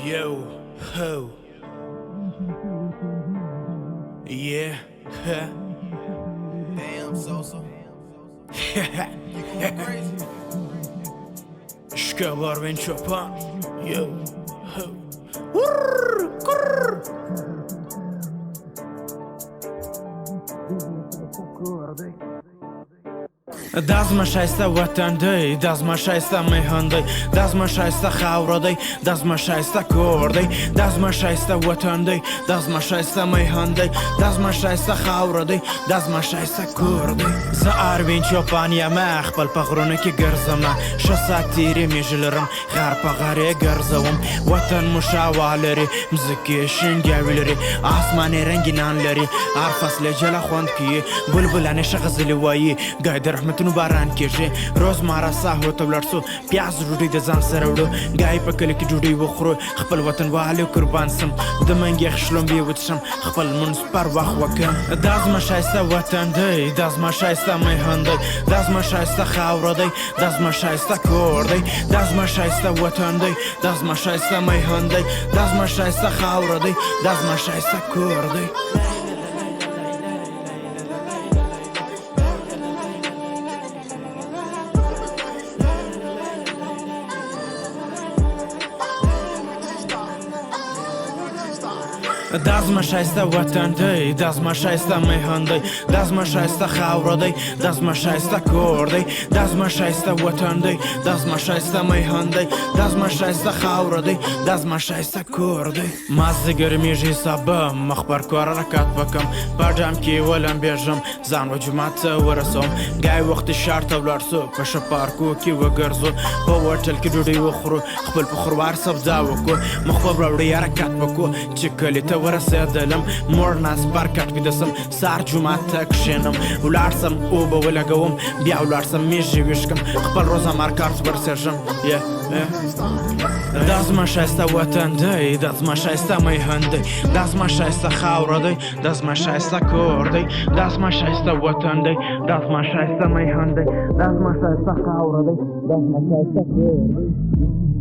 Yo, ho. Yeah, huh. Damn, Sosa. You going crazy? Shakeeb Arwin chopan. Yo, ho. Wurr, grrr. Dazma shaista watan day, dazma shaista mehan day, dazma shaista khawra day, dazma shaista kor day, dazma shaista watan day, dazma shaista mehan day, dazma shaista khawra day, dazma shaista kor day. Za Arwin chopan ya makhbal paghrone ki garzama, shasatiri mijleram, gharpa gare garzawam, watan mushawaleri, mziki shingawileri, asmani renginanleri, arfas lejala khwandki, bulbulane shagzli wayi, gaidar rahmatunu باران کېږي روز مارا ساحو ته ولاړ سو پیاز ډوډۍ د ځان سره وړو ګای په کلي کې ډوډۍ وخورو خپل وطن والو قربان سم د منګې خشلومبې وڅښم خپل منځ پر وخت وکړم دا زما ښایسته وطن دی دا زما ښایسته میهن دی دا زما ښایسته خاوره دی دا زما ښایسته کور دی دا زما ښایسته وطن دی دا زما ښایسته میهن دی دا زما ښایسته خاوره دی دا زما ښایسته کور دی دا زما ښایسته وطن دی دا زما ښایسته میهن دی دا زما ښایسته خاوره دی دا زما ښایسته کور دی دا زما ښایسته وطن دی دا زما ښایسته میهن دی دا زما ښایسته خاوره دی دا زما ښایسته کور دی مازدیګر میږي سبا مخ پر کور حرکت وکم په ډام کې ولمبېږم ځان و جومات ته ورسوم ګای وخت ښار ته ولاړ سو په ښه پارکو کې وګرځو په هوټل کې ډوډۍ وخورو خپل په خوروار سبزا وکړو مخ په وړوړی حرکت وکړو چې کلي ته ورسېدلم موړ ناس پر کټ ویده سم سهار جومات ته کښېنم ولاړ سم اوبه ولګوم بیا ولاړ سم میږي ویشکم خپل روزه مارکار ته ورسېږم دا زما ښایسته وطن دی دا زما ښایسته میهن دی دا زما ښایسته خاوره دی دا زما ښایسته کور دی دا زما ښایسته وطن دی دا زما ښایسته میهن دی دا زما ښایسته خاوره دی دا زما ښایسته کور دی